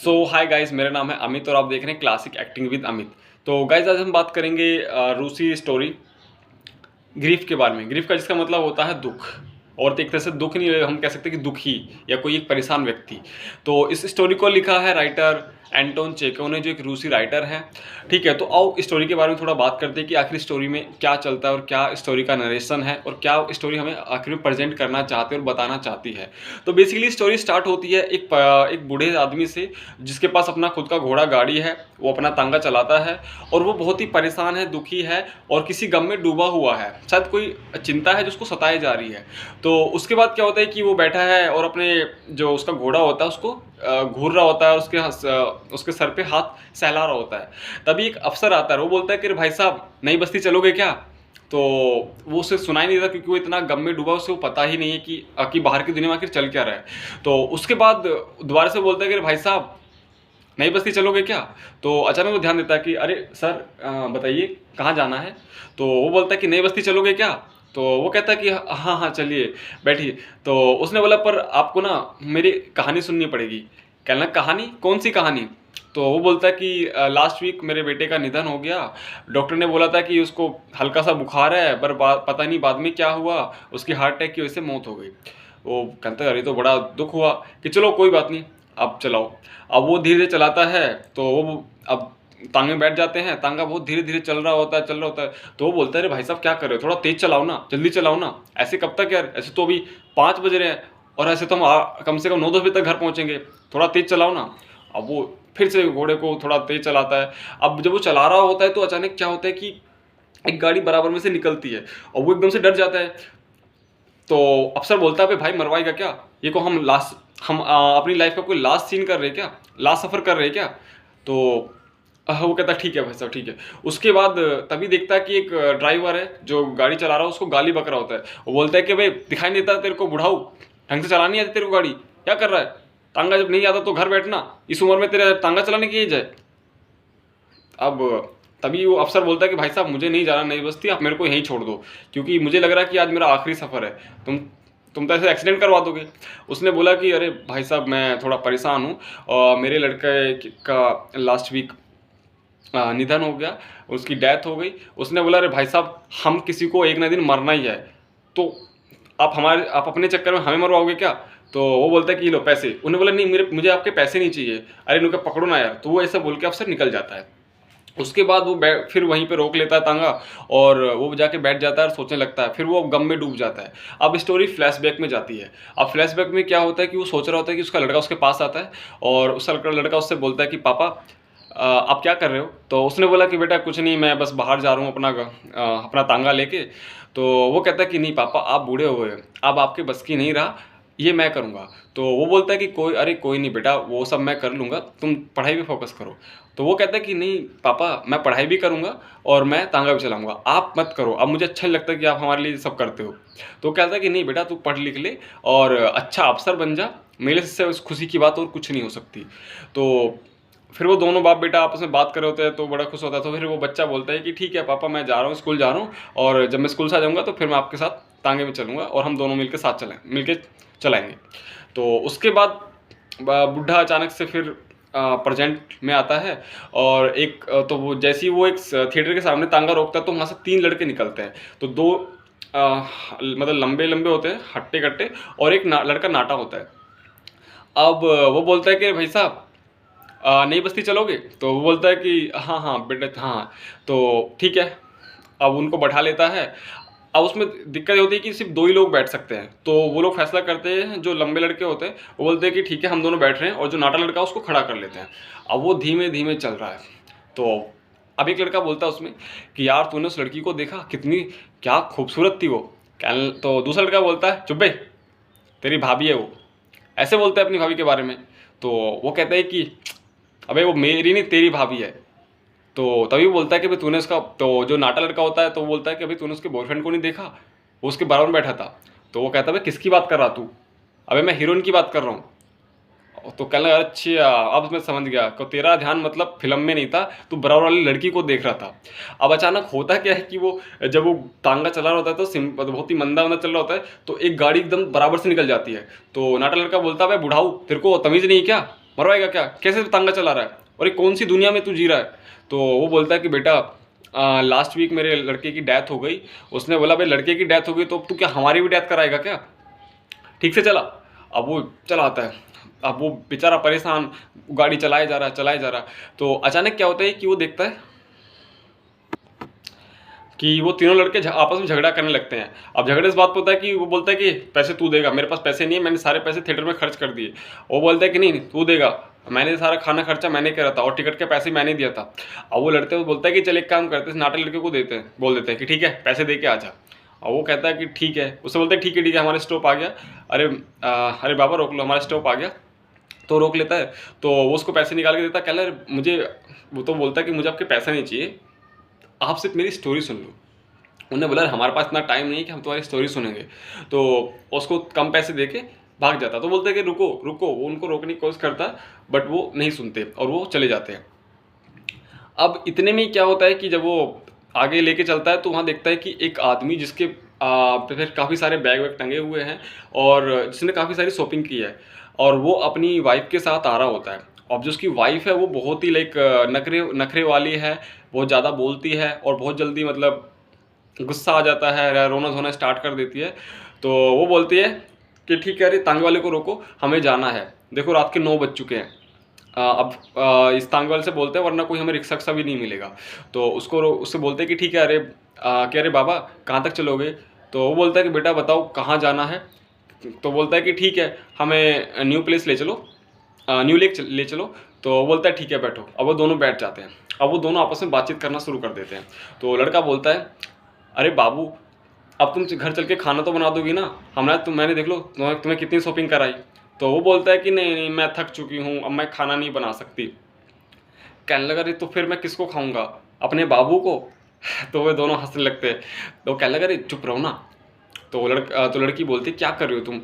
Hi guys, मेरा नाम है अमित और आप देख रहे हैं क्लासिक एक्टिंग विद अमित। तो गाइस, आज हम बात करेंगे रूसी स्टोरी ग्रीफ के बारे में। ग्रीफ का जिसका मतलब होता है दुख, और एक तरह से दुख नहीं, हम कह सकते हैं कि दुखी या कोई एक परेशान व्यक्ति। तो इस स्टोरी को लिखा है राइटर एंटोन चेखव ने, जो एक रूसी राइटर है। ठीक है, तो आओ स्टोरी के बारे में थोड़ा बात करते हैं कि आखिर स्टोरी में क्या चलता है और क्या स्टोरी का नरेशन है और क्या स्टोरी हमें आखिर में प्रेजेंट करना चाहती है और बताना चाहती है। तो बेसिकली स्टोरी स्टार्ट होती है एक बूढ़े आदमी से, जिसके पास अपना खुद का घोड़ा गाड़ी है। वो अपना तांगा चलाता है और वो बहुत ही परेशान है, दुखी है और किसी गम में डूबा हुआ है। शायद कोई चिंता है जो उसको सताए जा रही है। तो उसके बाद क्या होता है कि वो बैठा है और अपने जो उसका घोड़ा होता है उसको घूर रहा होता है और उसके सर पे हाथ सहला रहा होता है। तभी एक अफसर आता है, वो बोलता है कि भाई साहब, नई बस्ती चलोगे क्या? तो वो उसे सुनाई नहीं देता, क्योंकि वो इतना गम में डूबा, उसे वो पता ही नहीं है कि बाहर की दुनिया में आखिर चल क्या रहा है। तो उसके बाद दोबारा से बोलता है कि भाई साहब, नई बस्ती चलोगे क्या? तो अचानक वो ध्यान देता है कि अरे सर, बताइए कहाँ जाना है? तो वो बोलता है कि नई बस्ती चलोगे क्या? तो वो कहता है कि हाँ हाँ चलिए, बैठिए। तो उसने बोला, पर आपको ना मेरी कहानी सुननी पड़ेगी। कहना, कहानी? कौन सी कहानी? तो वो बोलता है कि लास्ट वीक मेरे बेटे का निधन हो गया। डॉक्टर ने बोला था कि उसको हल्का सा बुखार है, पर पता नहीं बाद में क्या हुआ, उसकी हार्ट अटैक की वजह से मौत हो गई। वो कहता है, अरे तो बड़ा दुख हुआ। कि चलो कोई बात नहीं, अब चलाओ। अब वो धीरे धीरे चलाता है, तो वो अब तांगे में बैठ जाते हैं। तांगा बहुत धीरे धीरे चल रहा होता है। तो वो बोलता है, अरे भाई साहब क्या कर रहे हो, थोड़ा तेज चलाओ ना, जल्दी चलाओ ना। ऐसे कब तक यार, ऐसे तो अभी 5 बज रहे हैं और ऐसे तो हम कम से कम 9-10 बजे तक घर पहुंचेंगे, थोड़ा तेज चलाओ ना। अब वो फिर से घोड़े को थोड़ा तेज चलाता है। अब जब वो चला रहा होता है तो अचानक क्या होता है कि एक गाड़ी बराबर में से निकलती है और वो एकदम से डर जाता है। तो अफसर बोलता है, भाई मरवाएगा क्या? ये को हम अपनी लाइफ का कोई लास्ट सीन कर रहे हैं क्या, लास्ट सफ़र कर रहे हैं क्या? तो वो कहता है, ठीक है भाई साहब, ठीक है। उसके बाद तभी देखता है कि एक ड्राइवर है जो गाड़ी चला रहा है, उसको गाली बक रहा होता है। वो बोलता है कि भाई, दिखाई नहीं देता तेरे को बुढ़ाऊ, ढंग से चलानी आती तेरे को गाड़ी, क्या कर रहा है? तांगा जब नहीं आता तो घर बैठना, इस उम्र में तेरे तांगा चलाने की एज है। अब तभी वो अफसर बोलता है कि भाई साहब, मुझे नहीं जाना नई बस्ती, आप मेरे को यहीं छोड़ दो, क्योंकि मुझे लग रहा है कि आज मेरा आखिरी सफ़र है। तुम तो ऐसे एक्सीडेंट करवा दोगे। उसने बोला कि अरे भाई साहब, मैं थोड़ा परेशान हूँ और मेरे लड़के का लास्ट वीक निधन हो गया, उसकी डेथ हो गई। उसने बोला, अरे भाई साहब, हम किसी को एक ना दिन मरना ही है, तो आप अपने चक्कर में हमें मरवाओगे क्या? तो वो बोलता है कि लो पैसे। उन्होंने बोला, नहीं, मुझे आपके पैसे नहीं चाहिए। अरे इनको पकड़ो ना यार। तो वो ऐसा बोल के अफसर निकल जाता है। उसके बाद वो फिर वहीं पे रोक लेता है तांगा और वो जाके बैठ जाता है और सोचने लगता है। फिर वो गम में डूब जाता है। अब स्टोरी फ्लैशबैक में जाती है। अब फ्लैशबैक में क्या होता है कि वो सोच रहा होता है कि उसका लड़का उसके पास आता है और उसका लड़का उससे बोलता है कि पापा, आप क्या कर रहे हो? तो उसने बोला कि बेटा कुछ नहीं, मैं बस बाहर जा रहा हूँ अपना तांगा लेके। तो वो कहता है कि नहीं पापा, आप बूढ़े हो गए, अब आपके बस की नहीं रहा, ये मैं करूँगा। तो वो बोलता है कि कोई नहीं बेटा, वो सब मैं कर लूँगा, तुम पढ़ाई पे फोकस करो। तो वो कहता है कि नहीं पापा, मैं पढ़ाई भी करूँगा और मैं तांगा भी चलाऊँगा, आप मत करो, अब मुझे अच्छा नहीं लगता कि आप हमारे लिए सब करते हो। तो कहता है कि नहीं बेटा, तू पढ़ लिख ले और अच्छा अफसर बन जा, मेरे से उस खुशी की बात और कुछ नहीं हो सकती। तो फिर वो दोनों बाप बेटा आपस में बात कर रहे होते हैं, तो बड़ा खुश होता है। तो फिर वो बच्चा बोलता है कि ठीक है पापा, मैं जा रहा हूँ, स्कूल जा रहा हूँ, और जब मैं स्कूल से आ जाऊँगा तो फिर मैं आपके साथ तांगे में चलूँगा और हम दोनों मिलके चलाएंगे। तो उसके बाद बुढ़ा अचानक से फिर प्रेजेंट में आता है और तो वो जैसे ही वो एक थिएटर के सामने तांगा रोकता है, तो वहाँ से 3 लड़के निकलते हैं। तो 2 मतलब लंबे लंबे होते हैं, हट्टे कट्टे, और एक लड़का नाटा होता है। अब वो बोलता है कि भाई साहब, नई बस्ती चलोगे? तो वो बोलता है कि हाँ हाँ बेटा, हाँ। तो ठीक है, अब उनको बैठा लेता है। अब उसमें दिक्कत ये होती है कि सिर्फ 2 ही लोग बैठ सकते हैं। तो वो लोग फैसला करते हैं, जो लंबे लड़के होते हैं वो बोलते हैं कि ठीक है, हम दोनों बैठ रहे हैं, और जो नाटा लड़का है उसको खड़ा कर लेते हैं। अब वो धीमे धीमे चल रहा है। तो अब एक लड़का बोलता है उसमें कि यार, तूने उस लड़की को देखा, कितनी क्या खूबसूरत थी वो। तो दूसरा लड़का बोलता है, चुप बे, तेरी भाभी है वो। ऐसे बोलता है अपनी भाभी के बारे में। तो वो कहता है कि अबे, वो मेरी नहीं, तेरी भाभी है। तो तभी वो बोलता है कि भाई तूने उसका, तो जो नाटा लड़का होता है तो वो बोलता है कि अभी तूने उसके बॉयफ्रेंड को नहीं देखा, वो उसके बराबर में बैठा था। तो वो कहता है, भाई किसकी बात कर रहा तू? अबे मैं हीरोइन की बात कर रहा हूँ। तो कहने लगा, अच्छा अब मैं समझ गया, तो तेरा ध्यान मतलब फिल्म में नहीं था, तू बराबर वाली लड़की को देख रहा था। अब अचानक होता क्या है कि वो जब वो तांगा चला रहा होता है तो बहुत ही मंदा मंदा चल रहा होता है, तो एक गाड़ी एकदम बराबर से निकल जाती है। तो नाटा लड़का बोलता है, भाई बुढ़ाऊ, तेरे को तमीज़ नहीं क्या, मरवाएगा क्या, कैसे तांगा चला रहा है, और ये कौन सी दुनिया में तू जी रहा है। तो वो बोलता है कि बेटा लास्ट वीक मेरे लड़के की डेथ हो गई। उसने बोला भाई लड़के की डेथ हो गई तो अब तू क्या हमारी भी डेथ कराएगा क्या, ठीक से चला। अब वो चलाता है, अब वो बेचारा परेशान गाड़ी चलाए जा रहा है चलाए जा रहा है। तो अचानक क्या होता है कि वो देखता है कि वो तीनों लड़के आपस में झगड़ा करने लगते हैं। अब झगड़े इस बात पे होता है कि वो बोलता है कि पैसे तू देगा, मेरे पास पैसे नहीं है, मैंने सारे पैसे थिएटर में खर्च कर दिए। वो बोलता है कि नहीं तू देगा, मैंने सारा खाना खर्चा मैंने करा था और टिकट के पैसे मैंने दिया था। अब वो लड़ते हुए बोलता है कि चल एक काम करते हैं, नाटे लड़के को देते हैं, बोल देते हैं कि ठीक है पैसे दे के आ जा। और वो कहता है कि ठीक है, उससे बोलते हैं ठीक है हमारा स्टॉप आ गया। अरे अरे बाबा रोक लो, हमारा स्टॉप आ गया। तो रोक लेता है, तो वो उसको पैसे निकाल के देता है। कह रहा मुझे, वो तो बोलता है कि मुझे आपके पैसे नहीं चाहिए, आप सिर्फ मेरी स्टोरी सुन लो। उन्होंने बोला हमारे पास इतना टाइम नहीं है कि हम तुम्हारी स्टोरी सुनेंगे। तो उसको कम पैसे दे के भाग जाता। तो बोलते हैं कि रुको रुको, वो उनको रोकने की कोशिश करता बट वो नहीं सुनते और वो चले जाते हैं। अब इतने में क्या होता है कि जब वो आगे लेके चलता है तो वहाँ देखता है कि एक आदमी जिसके फिर काफ़ी सारे बैग वैग टंगे हुए हैं और जिसने काफ़ी सारी शॉपिंग की है, और वो अपनी वाइफ के साथ आ रहा होता है। अब जो उसकी वाइफ है वो बहुत ही लाइक नखरे नखरे वाली है, बहुत ज़्यादा बोलती है और बहुत जल्दी मतलब गुस्सा आ जाता है, रोना धोना स्टार्ट कर देती है। तो वो बोलती है कि ठीक है अरे तांगे वाले को रोको, हमें जाना है, देखो रात के 9 बज चुके हैं। अब इस तांगे वाले से बोलते हैं वरना कोई हमें रिक्शा भी नहीं मिलेगा। तो उससे बोलते हैं कि ठीक है अरे क्या अरे बाबा कहाँ तक चलोगे। तो वो बोलता है कि बेटा बताओ कहाँ जाना है। तो बोलता है कि ठीक है हमें न्यू प्लेस ले चलो, न्यू लेक ले चलो। तो वो बोलता है ठीक है बैठो। अब वो दोनों बैठ जाते हैं। अब वो दोनों आपस में बातचीत करना शुरू कर देते हैं। तो लड़का बोलता है अरे बाबू अब तुम घर चल के खाना तो बना दोगी ना, मैंने देख लो तुम्हें कितनी शॉपिंग कराई। तो वो बोलता है कि नहीं नहीं मैं थक चुकी हूँ, अब मैं खाना नहीं बना सकती। कहने लगा अरे तो फिर मैं किसको खाऊंगा, अपने बाबू को। तो वे दोनों हंसने लगते हैं। तो कहने लगा अरे चुप रहो ना। तो लड़की बोलती क्या कर रही हो तुम,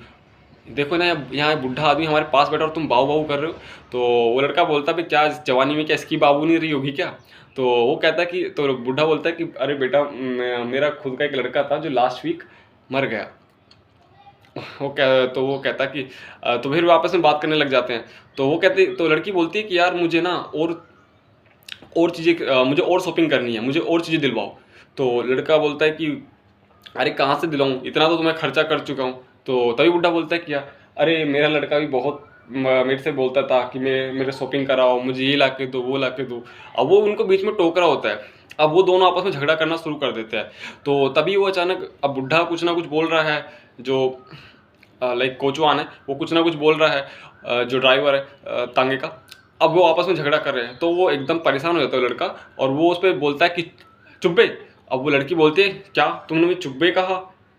देखो ना यहाँ बुढ़ा आदमी हमारे पास बैठा और तुम बाबू बाबू कर रहे हो। तो वो लड़का बोलता है क्या जवानी में क्या इसकी बाबू नहीं रही होगी क्या। तो वो कहता है कि, तो बुढ़ा बोलता है कि अरे बेटा मेरा खुद का एक लड़का था जो लास्ट वीक मर गया। तो वो कहता कि तो फिर वो आपस में बात करने लग जाते हैं। तो लड़की बोलती है कि यार मुझे ना और चीज़ें, मुझे और शॉपिंग करनी है, मुझे और चीज़ें दिलवाओ। तो लड़का बोलता है कि अरे कहाँ से दिलाऊँ, इतना तो तुम्हें खर्चा कर चुका हूँ। तो तभी बुढ़ा बोलता है क्या अरे मेरा लड़का भी बहुत मेरे से बोलता था कि मेरे शॉपिंग कराओ, मुझे ये ला के दो वो ला के दो। अब वो उनको बीच में टोक रहा होता है। अब वो दोनों आपस में झगड़ा करना शुरू कर देते हैं। तो तभी वो अचानक, अब बुढ़ा कुछ ना कुछ बोल रहा है, जो लाइक कोचवान है वो कुछ ना कुछ बोल रहा है, जो ड्राइवर है तांगे का। अब वो आपस में झगड़ा कर रहे हैं तो वो एकदम परेशान हो जाता है लड़का, और वो उस पर बोलता है कि चुप्पे। अब वो लड़की बोलती है क्या तुमने मुझे चुप्पे कहा,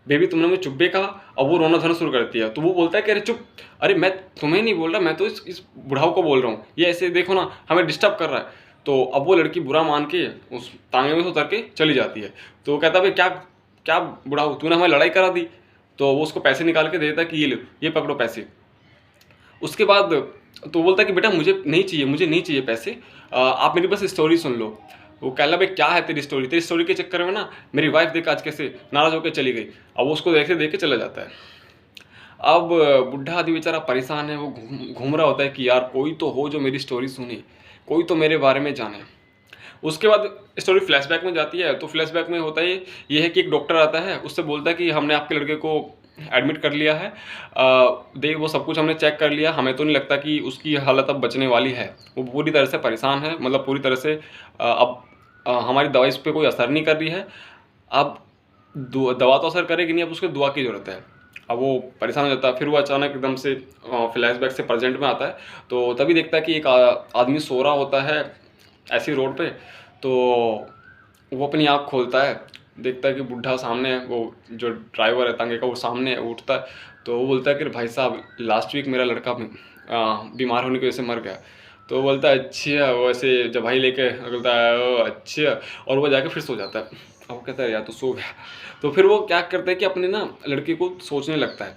बेबी तुमने मुझे चुप्पे कहा। अब वो रोना धोना शुरू करती है। तो वो बोलता है कि अरे चुप, अरे मैं तुम्हें नहीं बोल रहा, मैं तो इस बुढ़ाऊ को बोल रहा हूँ, ये ऐसे देखो ना हमें डिस्टर्ब कर रहा है। तो अब वो लड़की बुरा मान के उस तांगे में से उतर के चली जाती है। तो वो कहता है भाई क्या क्या बुढ़ाऊ तूने हमें लड़ाई करा दी। तो वो उसको पैसे निकाल के देता है कि ये लो ये पकड़ो पैसे। उसके बाद तो बोलता है कि बेटा मुझे नहीं चाहिए, मुझे नहीं चाहिए पैसे, आप मेरी बस स्टोरी सुन लो। वो कह रहा भाई क्या है तेरी स्टोरी के चक्कर में ना मेरी वाइफ देख आज कैसे नाराज होकर चली गई। अब वो उसको देख के चला जाता है। अब बुढ़ा आदमी बेचारा परेशान है, वो घूम रहा होता है कि यार कोई तो हो जो मेरी स्टोरी सुने, कोई तो मेरे बारे में जाने। उसके बाद स्टोरी फ्लैशबैक में जाती है। तो फ्लैशबैक में होता है ये है कि एक डॉक्टर आता है, उससे बोलता है कि हमने आपके लड़के को एडमिट कर लिया है, देख वो सब कुछ हमने चेक कर लिया, हमें तो नहीं लगता कि उसकी हालत अब बचने वाली है, वो पूरी तरह से परेशान है, मतलब पूरी तरह से अब हमारी दवाई इस पर कोई असर नहीं कर रही है। अब दवा तो असर करेगी नहीं, अब उसको दुआ की ज़रूरत है। अब वो परेशान हो जाता है। फिर वो अचानक एकदम से फ्लैशबैक से प्रेजेंट में आता है। तो तभी देखता है कि एक आदमी सो रहा होता है ऐसी रोड पे। तो वो अपनी आँख खोलता है, देखता है कि बुढ़ा सामने है, वो जो ड्राइवर है तांगे का वो सामने है, उठता है। तो वो बोलता है कि भाई साहब लास्ट वीक मेरा लड़का बीमार होने की वजह से मर गया। तो वो बोलता है अच्छा, वो ऐसे जब भाई लेके बोलता है ओ अच्छा, और वो जाके फिर सो जाता है। अब वो कहता है यार तो सो गया। तो फिर वो क्या करता है कि अपने ना लड़के को सोचने लगता है,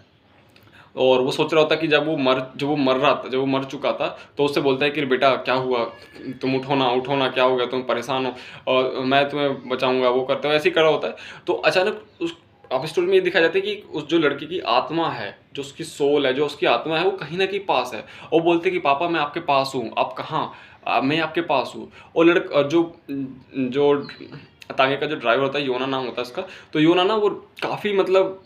और वो सोच रहा होता है कि जब वो मर चुका था तो उससे बोलता है कि बेटा क्या हुआ, तुम उठो ना क्या हो गया, तुम परेशान हो और मैं तुम्हें बचाऊंगा, वो करते हुए ऐसे ही कर रहा होता है। तो अचानक अब स्टोरी में ये दिखाया जाता है कि उस जो लड़के की आत्मा है, जो उसकी सोल है, जो उसकी आत्मा है, वो कहीं न कहीं पास है और बोलते हैं कि पापा मैं आपके पास हूँ, आप कहाँ? मैं आपके पास हूँ। और जो तांगे का जो ड्राइवर होता है, योना नाम होता है उसका, तो योना ना वो काफ़ी मतलब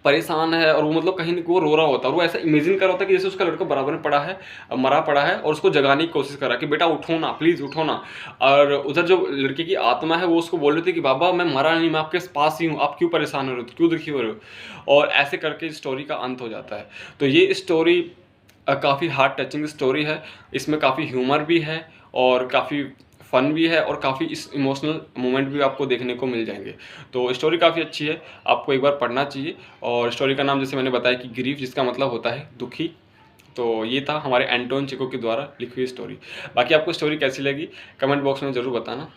परेशान है और वो मतलब कहीं न वो रो रहा होता है और वो ऐसा इमेजिन कर रहा होता है कि जैसे उसका लड़का बराबर में पड़ा है, मरा पड़ा है और उसको जगाने की कोशिश कर रहा है कि बेटा उठो ना, प्लीज़ उठो ना। और उधर जो लड़के की आत्मा है वो उसको बोल रही थी कि बाबा मैं मरा नहीं, मैं आपके पास ही हूँ, आप क्यों परेशान हो रहे हो? क्यों दुखी हो रहे हो? और ऐसे करके स्टोरी का अंत हो जाता है। तो ये स्टोरी काफ़ी हार्ट टचिंग स्टोरी है। इसमें काफ़ी ह्यूमर भी है और काफ़ी फ़न भी है और काफ़ी इस इमोशनल मोमेंट भी आपको देखने को मिल जाएँगे। तो स्टोरी काफ़ी अच्छी है, आपको एक बार पढ़ना चाहिए। और स्टोरी का नाम जैसे मैंने बताया कि ग्रीफ, जिसका मतलब होता है दुखी। तो ये था हमारे एंटोन चिको के द्वारा लिखी हुई स्टोरी। बाकी आपको स्टोरी कैसी लगी कमेंट बॉक्स में ज़रूर बताना।